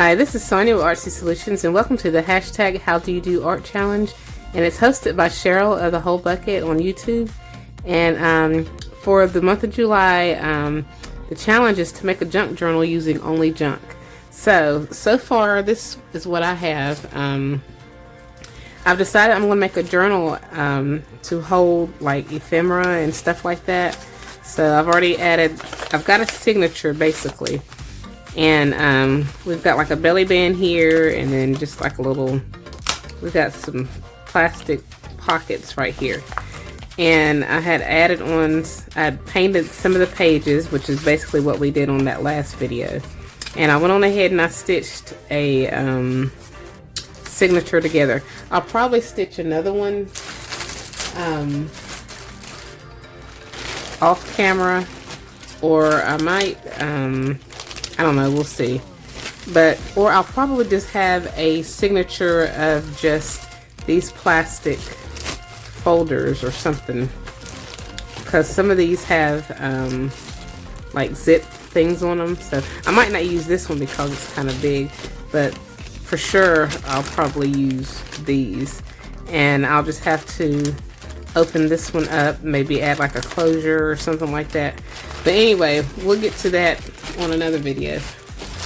Hi, this is Sonya with ArtsySolutions, and welcome to the hashtag How Do You Do Art Challenge. And it's hosted by Sharyl of The Whole Bucket on YouTube. And for the month of July, the challenge is to make a junk journal using only junk. So far, this is what I have. I've decided I'm going to make a journal to hold like ephemera and stuff like that. So I've got a signature basically. And we've got like a belly band here, and then just like we've got some plastic pockets right here. And I had painted some of the pages, which is basically what we did on that last video. And I went on ahead and I stitched a signature together. I'll probably stitch another one off camera, or I might, I don't know, we'll see. Or I'll probably just have a signature of just these plastic folders or something, because some of these have like zip things on them. So I might not use this one because it's kind of big, but for sure I'll probably use these. And I'll just have to open this one up, maybe add like a closure or something like that. But anyway, we'll get to that on another video.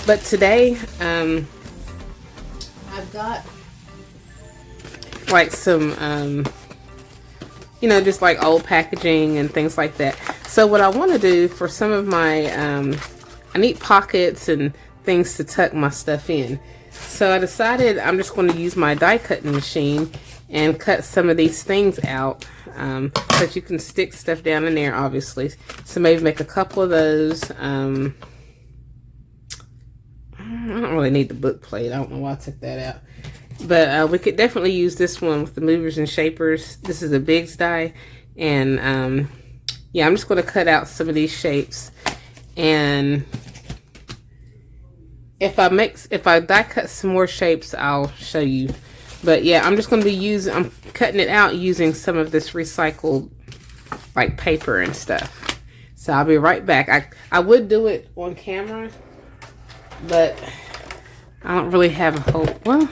But today I've got like some you know, just like old packaging and things like that. So what I want to do for some of my I need pockets and things to tuck my stuff in. So I decided I'm just going to use my die cutting machine and cut some of these things out, so that you can stick stuff down in there, obviously. So maybe make a couple of those. I don't really need the book plate. I don't know why I took that out. But we could definitely use this one with the movers and shapers. This is a Biggs die. And yeah, I'm just going to cut out some of these shapes. And if I die cut some more shapes, I'll show you. But yeah, I'm just going to be I'm cutting it out using some of this recycled like paper and stuff. So I'll be right back. I would do it on camera, but I don't really have a whole, well,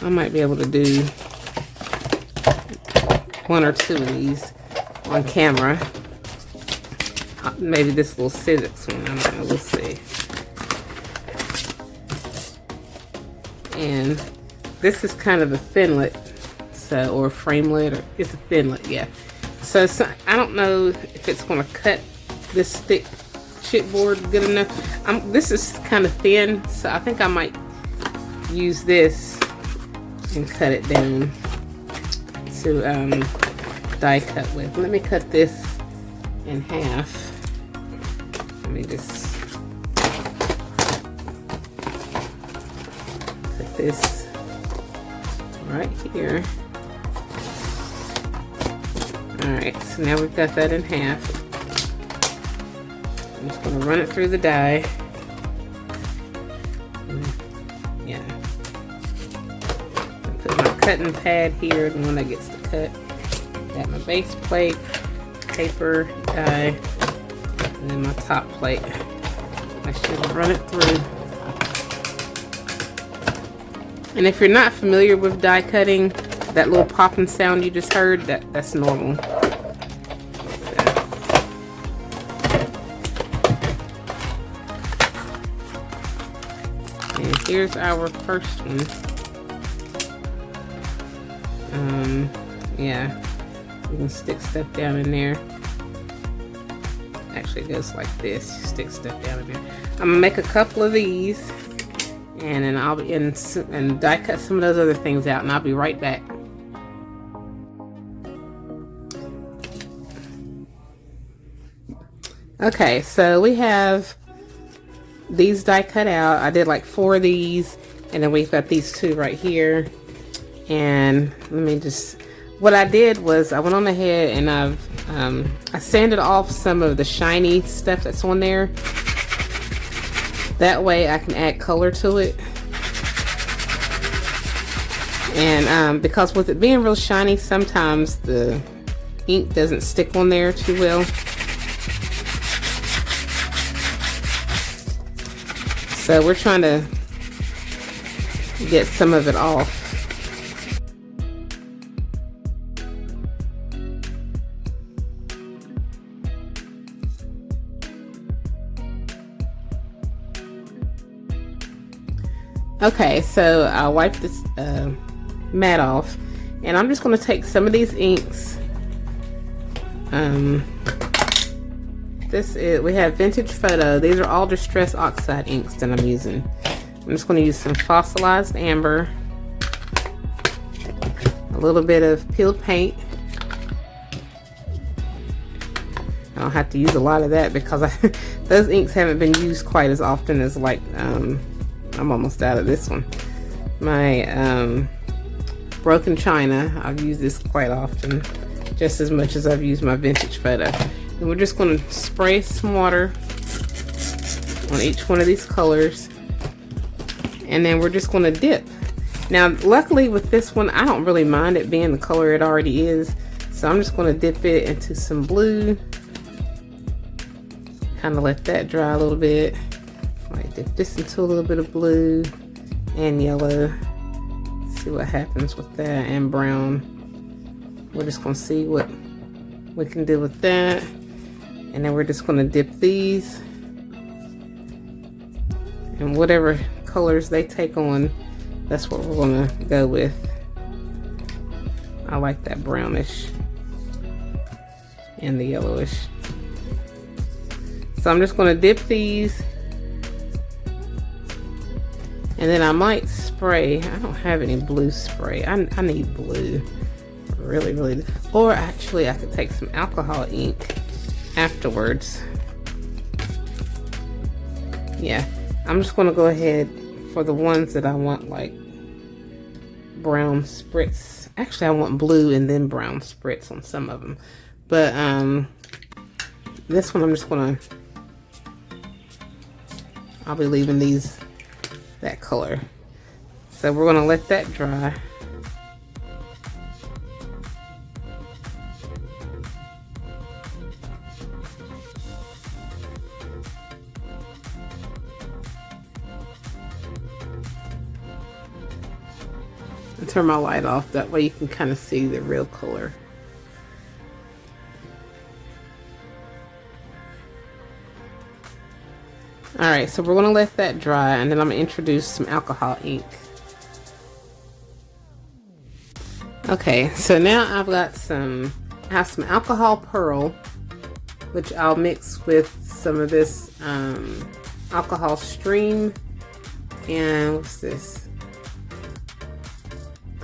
I might be able to do one or two of these on camera. Maybe this little physics one, I don't know, we'll see. And this is kind of a thinlet, or framelit, or it's a thinlet, yeah. So I don't know if it's going to cut this thick chipboard good enough. This is kind of thin, so I think I might use this and cut it down to die cut with. Let me cut this in half. Let me just put this right here. Alright, so now we've got that in half. I'm just going to run it through the die. Yeah. Put my cutting pad here, the one that gets to cut. Got my base plate, paper, die, and then my top plate. I should run it through. And if you're not familiar with die cutting, that little popping sound you just heard, that's normal. And here's our first one. Yeah, you can stick stuff down in there. Actually, it goes like this. You stick stuff down in there. I'm gonna make a couple of these, and then I'll be and die cut some of those other things out, and I'll be right back. Okay, so we have these die cut out. I did like 4 of these, and then we've got these 2 right here. And let me just, what I did was I went on ahead and I sanded off some of the shiny stuff that's on there. That way I can add color to it. And because with it being real shiny, sometimes the ink doesn't stick on there too well. So we're trying to get some of it off. Okay, so I'll wipe this mat off, and I'm just going to take some of these inks. We have Vintage Photo. These are all Distress Oxide inks that I'm using. I'm just going to use some fossilized amber, a little bit of peeled paint. I don't have to use a lot of that because those inks haven't been used quite as often as like I'm almost out of this one. My Broken China, I've used this quite often, just as much as I've used my Vintage Photo. And we're just going to spray some water on each one of these colors, and then we're just going to dip. Now luckily with this one, I don't really mind it being the color it already is, so I'm just going to dip it into some blue, kind of let that dry a little bit. Like dip this into a little bit of blue and yellow. See what happens with that, and brown. We're just going to see what we can do with that, and then we're just going to dip these, and whatever colors they take on, that's what we're going to go with. I like that brownish and the yellowish. So I'm just going to dip these, and then I might spray. I don't have any blue spray. I need blue. Really. Or actually, I could take some alcohol ink afterwards. Yeah, I'm just going to go ahead for the ones that I want like brown spritz. Actually, I want blue and then brown spritz on some of them. But this one I'm just going to, I'll be leaving these that color. So we're going to let that dry. And turn my light off, that way you can kind of see the real color. Alright, so we're going to let that dry, and then I'm going to introduce some alcohol ink. Okay, so now I've got I have some alcohol pearl, which I'll mix with some of this alcohol stream, and what's this?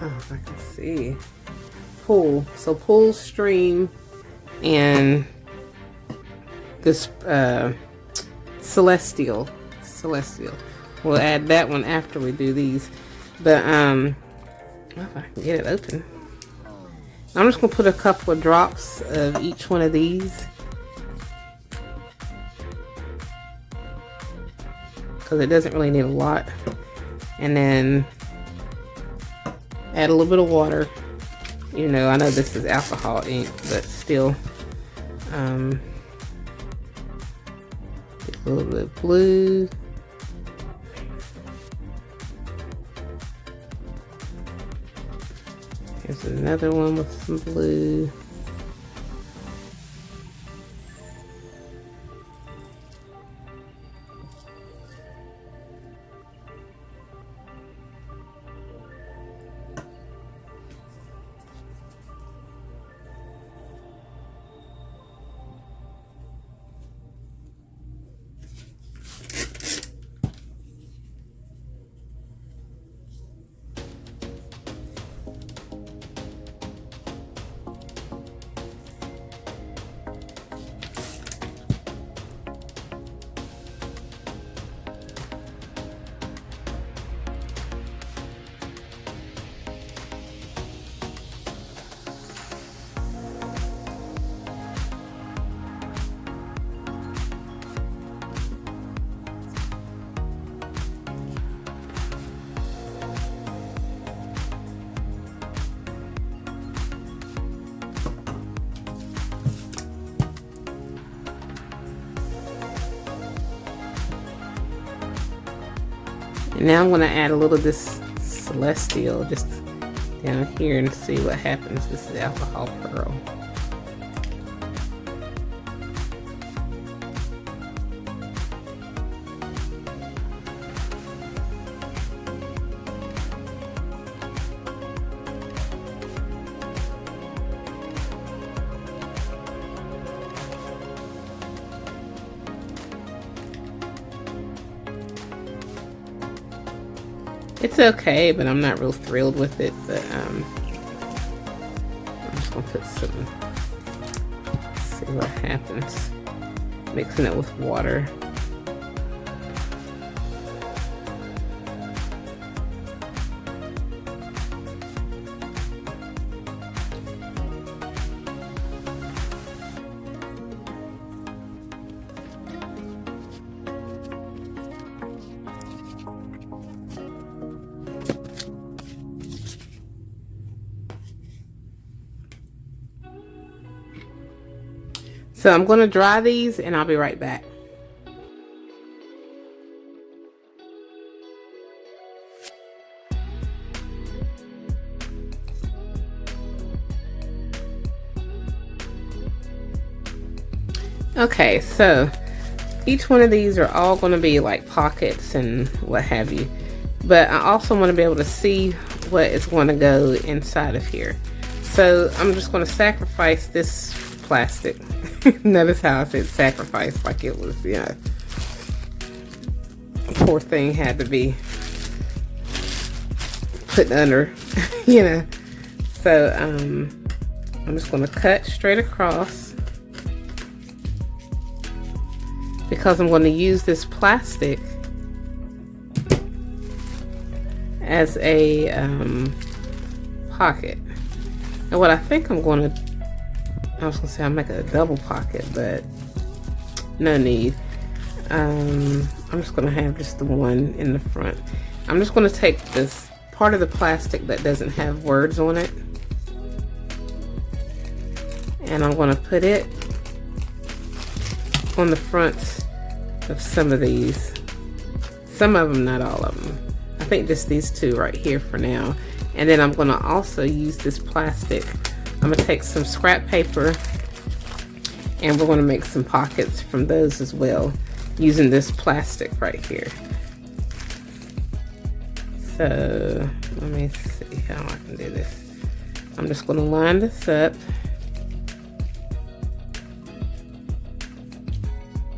Oh, if I can see. Pool. So pool, stream, and this Celestial. We'll add that one after we do these. But well, if I can get it open. I'm just gonna put a couple of drops of each one of these, because it doesn't really need a lot. And then add a little bit of water. You know, I know this is alcohol ink, but still. A little bit of blue. Here's another one with some blue. And now I'm going to add a little of this less steel just down here and see what happens. This is alcohol pearl. It's okay, but I'm not real thrilled with it. But I'm just gonna put some, see what happens. Mixing it with water. So I'm going to dry these and I'll be right back. Okay, so each one of these are all going to be like pockets and what have you. But I also want to be able to see what is going to go inside of here. So I'm just going to sacrifice this plastic. Notice how I said sacrifice, like it was, you know, poor thing had to be put under, you know. So I'm just going to cut straight across because I'm going to use this plastic as a pocket. And what I think I'm going to, I was gonna say I'll make a double pocket, but no need. I'm just gonna have just the one in the front. I'm just gonna take this part of the plastic that doesn't have words on it, and I'm gonna put it on the fronts of some of these. Some of them, not all of them. I think just these two right here for now. And then I'm gonna also use this plastic. I'm gonna take some scrap paper and we're gonna make some pockets from those as well using this plastic right here. So let me see how I can do this. I'm just gonna line this up.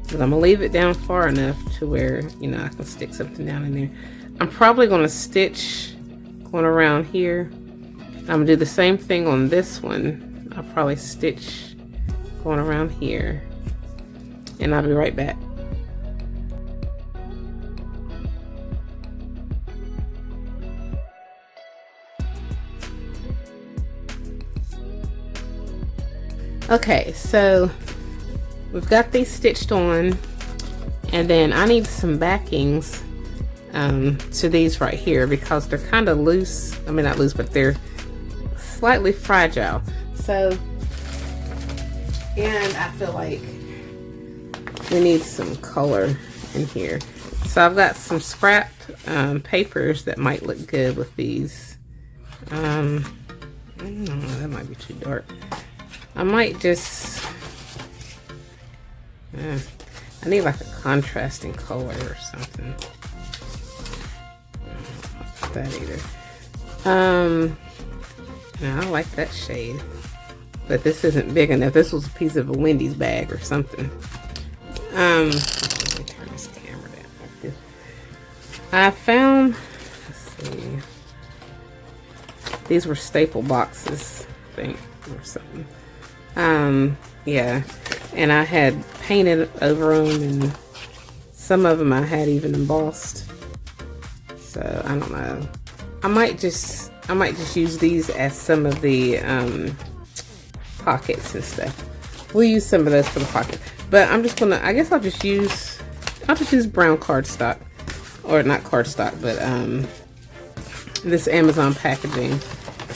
But I'm gonna leave it down far enough to where, you know, I can stick something down in there. I'm probably gonna stitch going around here. I'm gonna do the same thing on this one. I'll probably stitch going around here, and I'll be right back. Okay, so we've got these stitched on, and then I need some backings to these right here because they're kind of loose. I mean, not loose, but they're slightly fragile. So, and I feel like we need some color in here. So I've got some scrap papers that might look good with these. I don't know, that might be too dark. I might just, I need like a contrasting color or something. Not that either. No, I like that shade, but this isn't big enough. This was a piece of a Wendy's bag or something. Let me turn this camera down like this. I found, let's see, these were staple boxes, I think, or something. Yeah, and I had painted over them, and some of them I had even embossed. So I don't know. I might just use these as some of the pockets and stuff. We'll use some of those for the pocket. But I'm just gonna, I guess I'll just use brown cardstock, or not cardstock, but this Amazon packaging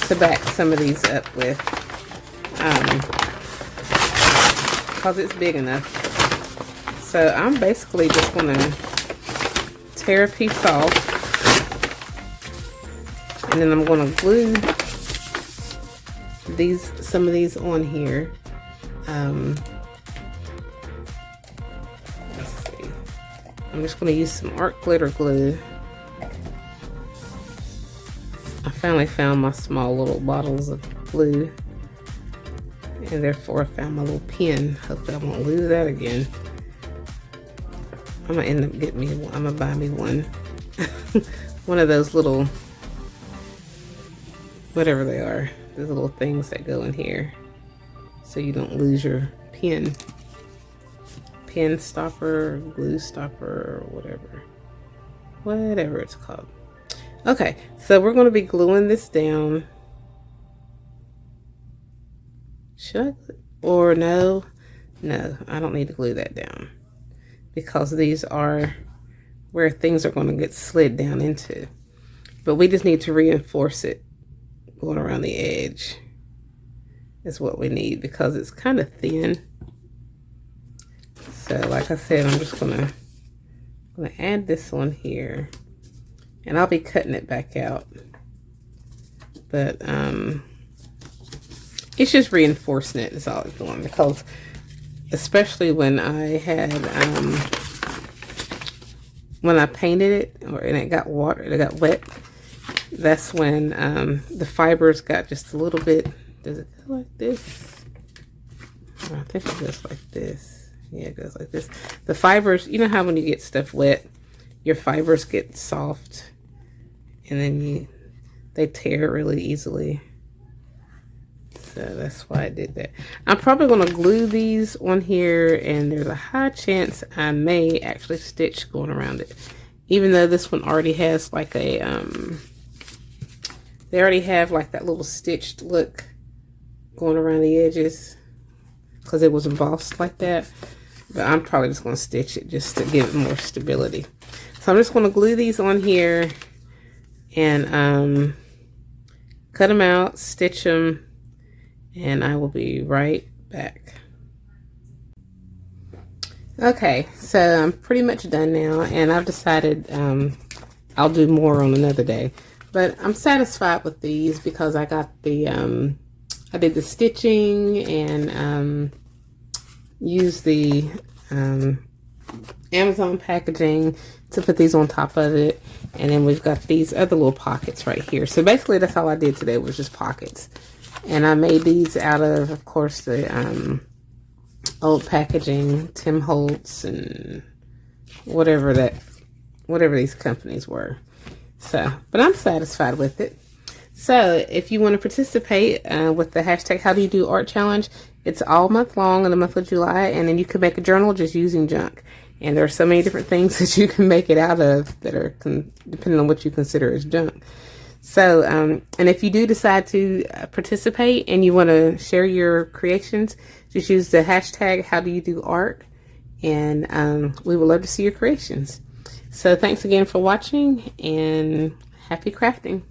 to back some of these up with, because it's big enough. So I'm basically just gonna tear a piece off. And then I'm going to glue some of these on here. Let's see. I'm just going to use some art glitter glue. I finally found my small little bottles of glue, and therefore I found my little pen. Hopefully I won't lose that again. I'm gonna end up getting me one. I'm gonna buy me one. One of those little, whatever they are, the little things that go in here, so you don't lose your pen. Pen stopper, glue stopper, or whatever it's called. Okay, so we're going to be gluing this down. Should I? Or no, I don't need to glue that down, because these are where things are going to get slid down into. But we just need to reinforce it going around the edge is what we need, because it's kind of thin. So like I said, I'm just gonna add this on here, and I'll be cutting it back out. But it's just reinforcing it is all it's doing, because especially when I had when I painted it, and it got wet, that's when the fibers got just a little bit. Does it go like this? I think it goes like this. Yeah, it goes like this. The fibers, you know how when you get stuff wet, your fibers get soft, and then they tear really easily. So that's why I did that. I'm probably going to glue these on here, and there's a high chance I may actually stitch going around it, even though this one already has like a they already have like that little stitched look going around the edges, because it was embossed like that. But I'm probably just going to stitch it just to give it more stability. So I'm just going to glue these on here and cut them out, stitch them, and I will be right back. Okay, so I'm pretty much done now, and I've decided I'll do more on another day. But I'm satisfied with these because I got the I did the stitching and used the Amazon packaging to put these on top of it, and then we've got these other little pockets right here. So basically that's all I did today, was just pockets, and I made these out of course the old packaging, Tim Holtz and whatever these companies were. So, but I'm satisfied with it. So if you want to participate with the hashtag howdoyoudoart challenge, it's all month long in the month of July, and then you can make a journal just using junk. And there are so many different things that you can make it out of that are depending on what you consider as junk. So, and if you do decide to participate and you want to share your creations, just use the hashtag howdoyoudoart, and we would love to see your creations. So thanks again for watching, and happy crafting.